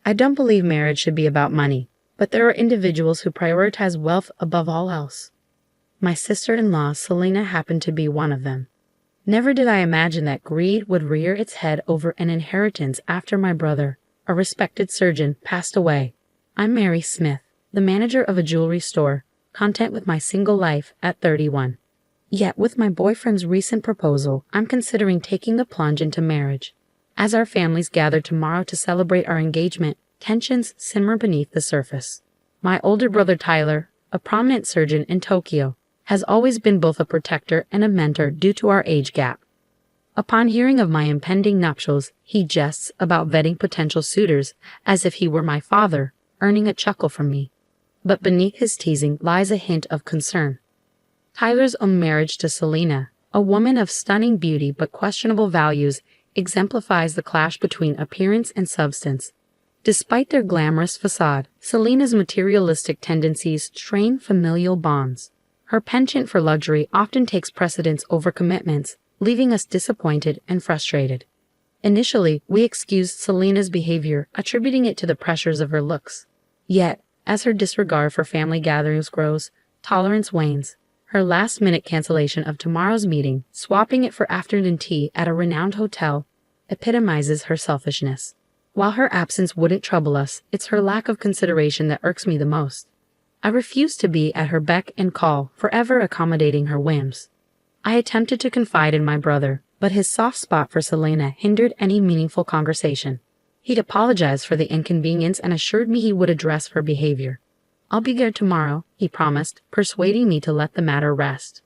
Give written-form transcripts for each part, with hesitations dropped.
I don't believe marriage should be about money, but there are individuals who prioritize wealth above all else. My sister-in-law, Selena, happened to be one of them. Never did I imagine that greed would rear its head over an inheritance after my brother, a respected surgeon, passed away. I'm Mary Smith, the manager of a jewelry store, content with my single life at 31. Yet with my boyfriend's recent proposal, I'm considering taking the plunge into marriage. As our families gather tomorrow to celebrate our engagement, tensions simmer beneath the surface. My older brother Tyler, a prominent surgeon in Tokyo, has always been both a protector and a mentor due to our age gap. Upon hearing of my impending nuptials, he jests about vetting potential suitors as if he were my father, earning a chuckle from me. But beneath his teasing lies a hint of concern. Tyler's own marriage to Selena, a woman of stunning beauty but questionable values, exemplifies the clash between appearance and substance. Despite their glamorous facade, Selena's materialistic tendencies strain familial bonds. Her penchant for luxury often takes precedence over commitments, leaving us disappointed and frustrated. Initially, we excused Selena's behavior, attributing it to the pressures of her looks. Yet, as her disregard for family gatherings grows, tolerance wanes. Her last-minute cancellation of tomorrow's meeting, swapping it for afternoon tea at a renowned hotel, epitomizes her selfishness. While her absence wouldn't trouble us, it's her lack of consideration that irks me the most. I refuse to be at her beck and call, forever accommodating her whims. I attempted to confide in my brother, but his soft spot for Selena hindered any meaningful conversation. He'd apologized for the inconvenience and assured me he would address her behavior. I'll be there tomorrow, he promised, persuading me to let the matter rest.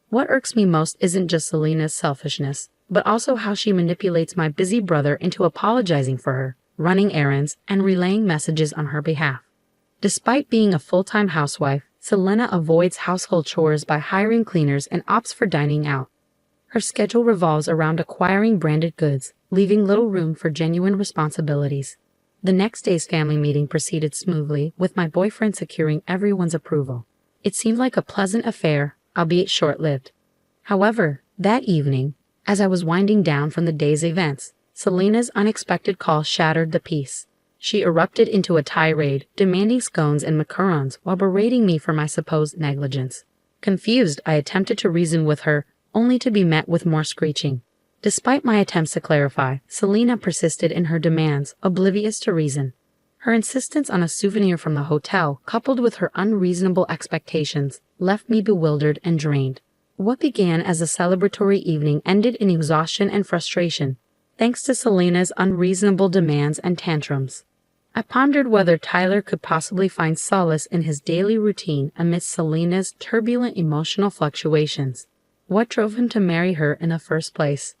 What irks me most isn't just Selena's selfishness, but also how she manipulates my busy brother into apologizing for her, running errands, and relaying messages on her behalf. Despite being a full-time housewife, Selena avoids household chores by hiring cleaners and opts for dining out. Her schedule revolves around acquiring branded goods, leaving little room for genuine responsibilities. The next day's family meeting proceeded smoothly, with my boyfriend securing everyone's approval. It seemed like a pleasant affair, albeit short-lived. However, that evening, as I was winding down from the day's events, Selena's unexpected call shattered the peace. She erupted into a tirade, demanding scones and macarons while berating me for my supposed negligence. Confused, I attempted to reason with her, only to be met with more screeching. Despite my attempts to clarify, Selena persisted in her demands, oblivious to reason. Her insistence on a souvenir from the hotel, coupled with her unreasonable expectations, left me bewildered and drained. What began as a celebratory evening ended in exhaustion and frustration, thanks to Selena's unreasonable demands and tantrums. I pondered whether Tyler could possibly find solace in his daily routine amidst Selena's turbulent emotional fluctuations. What drove him to marry her in the first place?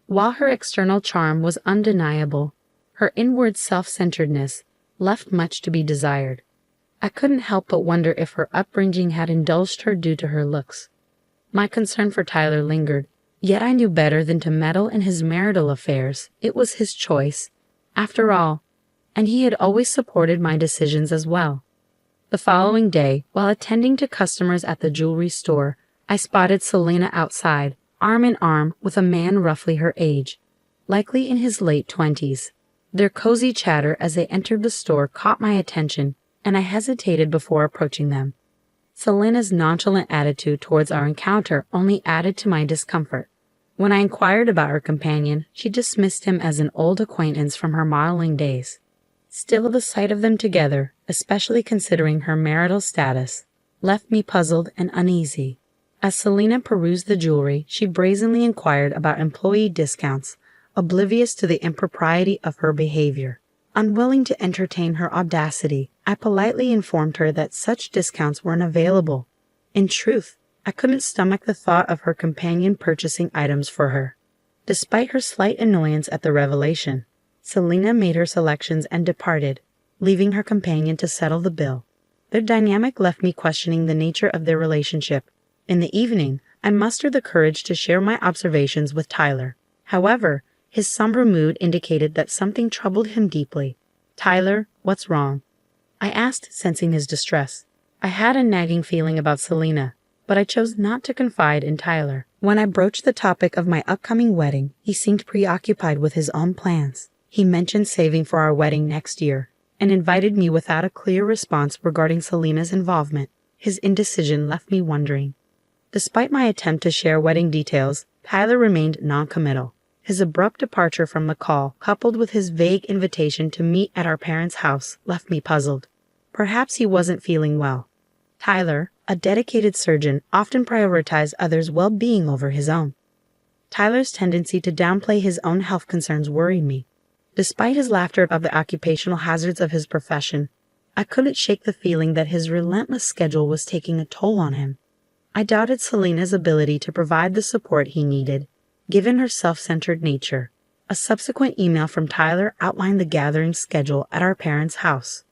While her external charm was undeniable, her inward self-centeredness left much to be desired. I couldn't help but wonder if her upbringing had indulged her due to her looks. My concern for Tyler lingered, yet I knew better than to meddle in his marital affairs. It was his choice, after all, and he had always supported my decisions as well. The following day, while attending to customers at the jewelry store, I spotted Selena outside, arm in arm with a man roughly her age, likely in his late 20s. Their cozy chatter as they entered the store caught my attention, and I hesitated before approaching them. Selena's nonchalant attitude towards our encounter only added to my discomfort. When I inquired about her companion, she dismissed him as an old acquaintance from her modeling days. Still, the sight of them together, especially considering her marital status, left me puzzled and uneasy. As Selena perused the jewelry, she brazenly inquired about employee discounts, oblivious to the impropriety of her behavior. Unwilling to entertain her audacity, I politely informed her that such discounts weren't available. In truth, I couldn't stomach the thought of her companion purchasing items for her. Despite her slight annoyance at the revelation, Selena made her selections and departed, leaving her companion to settle the bill. Their dynamic left me questioning the nature of their relationship. In the evening, I mustered the courage to share my observations with Tyler. However, his somber mood indicated that something troubled him deeply. "Tyler, what's wrong?" I asked, sensing his distress. I had a nagging feeling about Selena, but I chose not to confide in Tyler. When I broached the topic of my upcoming wedding, he seemed preoccupied with his own plans. He mentioned saving for our wedding next year, and invited me without a clear response regarding Selena's involvement. His indecision left me wondering. Despite my attempt to share wedding details, Tyler remained non-committal. His abrupt departure from the call, coupled with his vague invitation to meet at our parents' house, left me puzzled. Perhaps he wasn't feeling well. Tyler, a dedicated surgeon, often prioritized others' well-being over his own. Tyler's tendency to downplay his own health concerns worried me. Despite his laughter of the occupational hazards of his profession, I couldn't shake the feeling that his relentless schedule was taking a toll on him. I doubted Selena's ability to provide the support he needed, given her self-centered nature. A subsequent email from Tyler outlined the gathering schedule at our parents' house.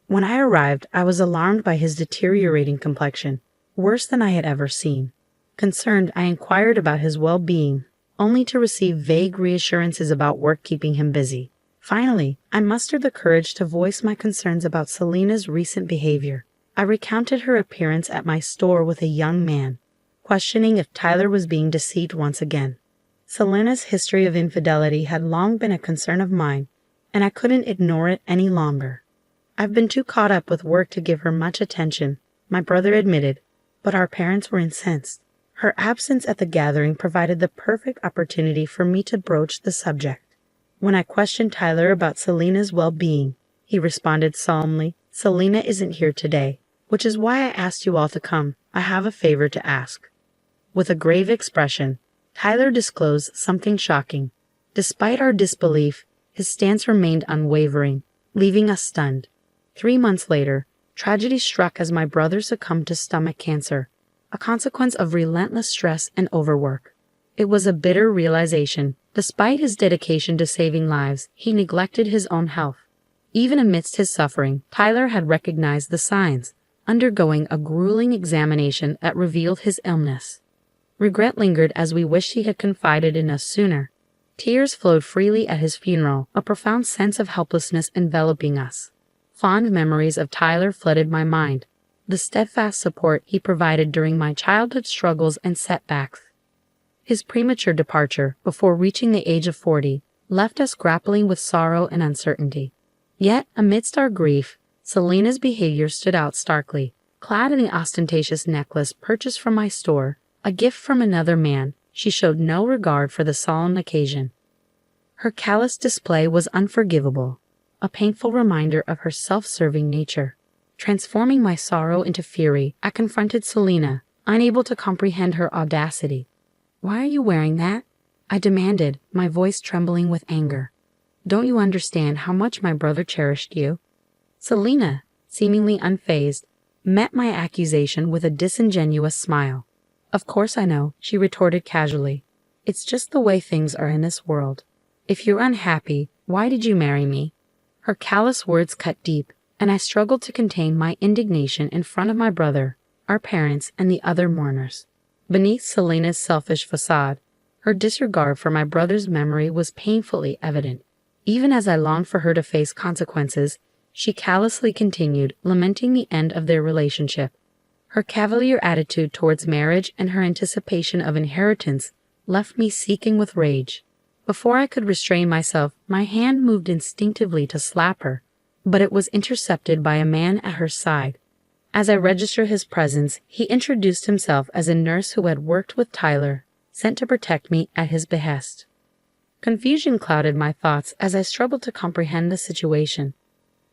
When I arrived, I was alarmed by his deteriorating complexion, worse than I had ever seen. Concerned, I inquired about his well-being, only to receive vague reassurances about work keeping him busy. Finally, I mustered the courage to voice my concerns about Selena's recent behavior. I recounted her appearance at my store with a young man, questioning if Tyler was being deceived once again. Selena's history of infidelity had long been a concern of mine, and I couldn't ignore it any longer. I've been too caught up with work to give her much attention, my brother admitted, but our parents were incensed. Her absence at the gathering provided the perfect opportunity for me to broach the subject. When I questioned Tyler about Selena's well-being, he responded solemnly, "Selena isn't here today, which is why I asked you all to come. I have a favor to ask." With a grave expression, Tyler disclosed something shocking. Despite our disbelief, his stance remained unwavering, leaving us stunned. 3 months later, tragedy struck as my brother succumbed to stomach cancer, a consequence of relentless stress and overwork. It was a bitter realization. Despite his dedication to saving lives, he neglected his own health. Even amidst his suffering, Tyler had recognized the signs, undergoing a grueling examination that revealed his illness. Regret lingered as we wished he had confided in us sooner. Tears flowed freely at his funeral, a profound sense of helplessness enveloping us. Fond memories of Tyler flooded my mind, the steadfast support he provided during my childhood struggles and setbacks. His premature departure, before reaching the age of 40, left us grappling with sorrow and uncertainty. Yet, amidst our grief, Selena's behavior stood out starkly. Clad in the ostentatious necklace purchased from my store, a gift from another man, she showed no regard for the solemn occasion. Her callous display was unforgivable, a painful reminder of her self-serving nature. Transforming my sorrow into fury, I confronted Selena, unable to comprehend her audacity. "Why are you wearing that?" I demanded, my voice trembling with anger. "Don't you understand how much my brother cherished you?" Selena, seemingly unfazed, met my accusation with a disingenuous smile. "Of course I know," she retorted casually. "It's just the way things are in this world. If you're unhappy, why did you marry me?" Her callous words cut deep, and I struggled to contain my indignation in front of my brother, our parents, and the other mourners. Beneath Selena's selfish facade, her disregard for my brother's memory was painfully evident. Even as I longed for her to face consequences, she callously continued, lamenting the end of their relationship. Her cavalier attitude towards marriage and her anticipation of inheritance left me seething with rage. Before I could restrain myself, my hand moved instinctively to slap her, but it was intercepted by a man at her side. As I registered his presence, he introduced himself as a nurse who had worked with Tyler, sent to protect me at his behest. Confusion clouded my thoughts as I struggled to comprehend the situation.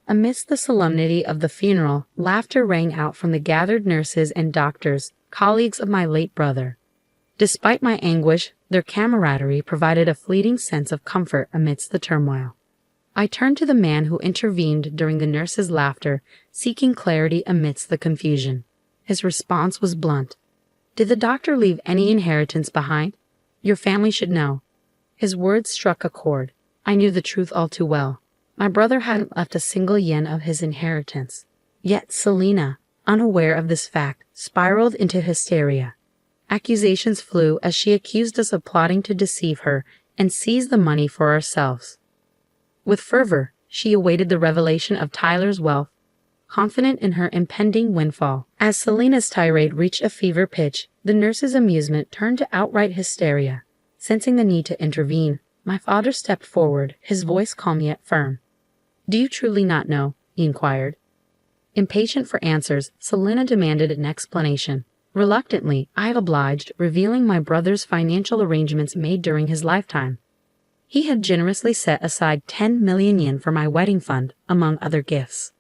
Amidst the solemnity of the funeral, laughter rang out from the gathered nurses and doctors, colleagues of my late brother. Despite my anguish, their camaraderie provided a fleeting sense of comfort amidst the turmoil. I turned to the man who intervened during the nurses' laughter, seeking clarity amidst the confusion. His response was blunt. "Did the doctor leave any inheritance behind? Your family should know." His words struck a chord. I knew the truth all too well. My brother hadn't left a single yen of his inheritance. Yet Selena, unaware of this fact, spiraled into hysteria. Accusations flew as she accused us of plotting to deceive her and seize the money for ourselves. With fervor, she awaited the revelation of Tyler's wealth, confident in her impending windfall. As Selena's tirade reached a fever pitch, the nurse's amusement turned to outright hysteria. Sensing the need to intervene, my father stepped forward, his voice calm yet firm. Do you truly not know? He inquired. Impatient for answers, Selena demanded an explanation. Reluctantly, I obliged, revealing my brother's financial arrangements made during his lifetime. He had generously set aside 10 million yen for my wedding fund, among other gifts.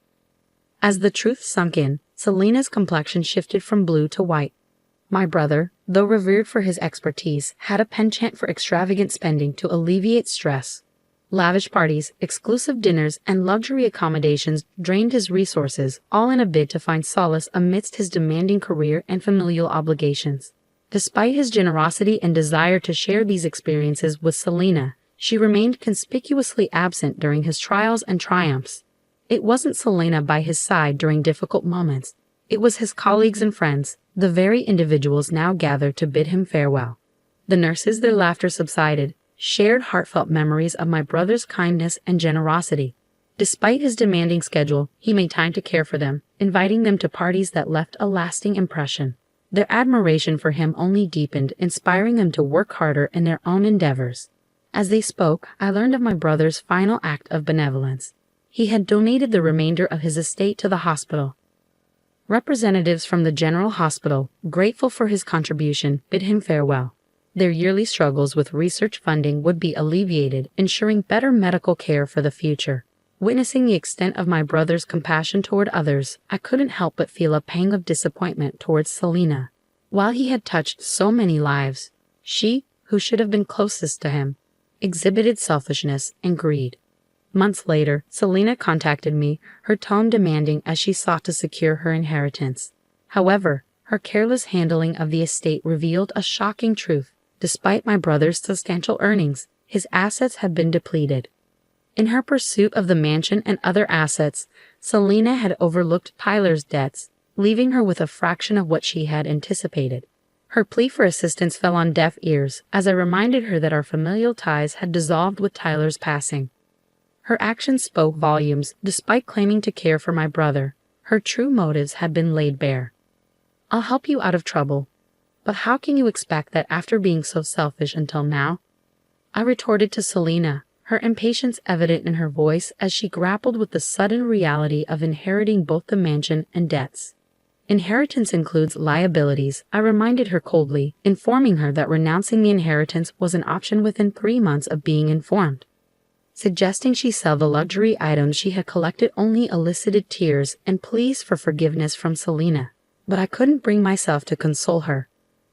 As the truth sunk in, Selena's complexion shifted from blue to white. My brother, though revered for his expertise, had a penchant for extravagant spending to alleviate stress. Lavish parties, exclusive dinners, and luxury accommodations drained his resources, all in a bid to find solace amidst his demanding career and familial obligations. Despite his generosity and desire to share these experiences with Selena, she remained conspicuously absent during his trials and triumphs. It wasn't Selena by his side during difficult moments. It was his colleagues and friends, the very individuals now gathered to bid him farewell. The nurses, their laughter subsided, shared heartfelt memories of my brother's kindness and generosity. Despite his demanding schedule, he made time to care for them, inviting them to parties that left a lasting impression. Their admiration for him only deepened, inspiring them to work harder in their own endeavors. As they spoke, I learned of my brother's final act of benevolence. He had donated the remainder of his estate to the hospital. Representatives from the General Hospital, grateful for his contribution, bid him farewell. Their yearly struggles with research funding would be alleviated, ensuring better medical care for the future. Witnessing the extent of my brother's compassion toward others, I couldn't help but feel a pang of disappointment towards Selena. While he had touched so many lives, she, who should have been closest to him, exhibited selfishness and greed. Months later, Selena contacted me, her tone demanding as she sought to secure her inheritance. However, her careless handling of the estate revealed a shocking truth. Despite my brother's substantial earnings, his assets had been depleted. In her pursuit of the mansion and other assets, Selena had overlooked Tyler's debts, leaving her with a fraction of what she had anticipated. Her plea for assistance fell on deaf ears, as I reminded her that our familial ties had dissolved with Tyler's passing. Her actions spoke volumes. Despite claiming to care for my brother, her true motives had been laid bare. "I'll help you out of trouble. But how can you expect that after being so selfish until now?" I retorted to Selena, her impatience evident in her voice as she grappled with the sudden reality of inheriting both the mansion and debts. "Inheritance includes liabilities," I reminded her coldly, informing her that renouncing the inheritance was an option within 3 months of being informed. Suggesting she sell the luxury items she had collected only elicited tears and pleas for forgiveness from Selena. But I couldn't bring myself to console her.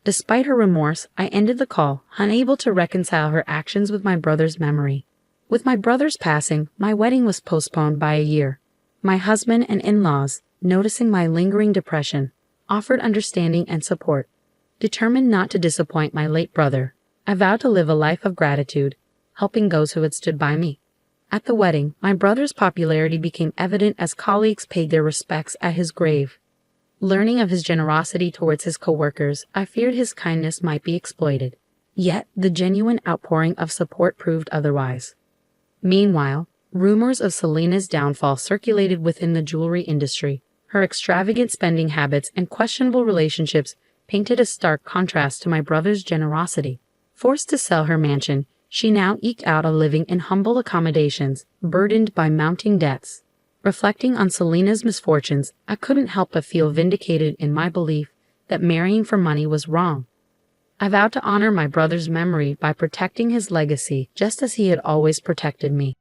Despite her remorse, I ended the call, unable to reconcile her actions with my brother's memory. With my brother's passing, my wedding was postponed by a year. My husband and in-laws, noticing my lingering depression, offered understanding and support. Determined not to disappoint my late brother, I vowed to live a life of gratitude, helping those who had stood by me. At the wedding, my brother's popularity became evident as colleagues paid their respects at his grave. Learning of his generosity towards his co-workers, I feared his kindness might be exploited. Yet, the genuine outpouring of support proved otherwise. Meanwhile, rumors of Selena's downfall circulated within the jewelry industry. Her extravagant spending habits and questionable relationships painted a stark contrast to my brother's generosity. Forced to sell her mansion, she now eked out a living in humble accommodations, burdened by mounting debts. Reflecting on Selena's misfortunes, I couldn't help but feel vindicated in my belief that marrying for money was wrong. I vowed to honor my brother's memory by protecting his legacy just as he had always protected me.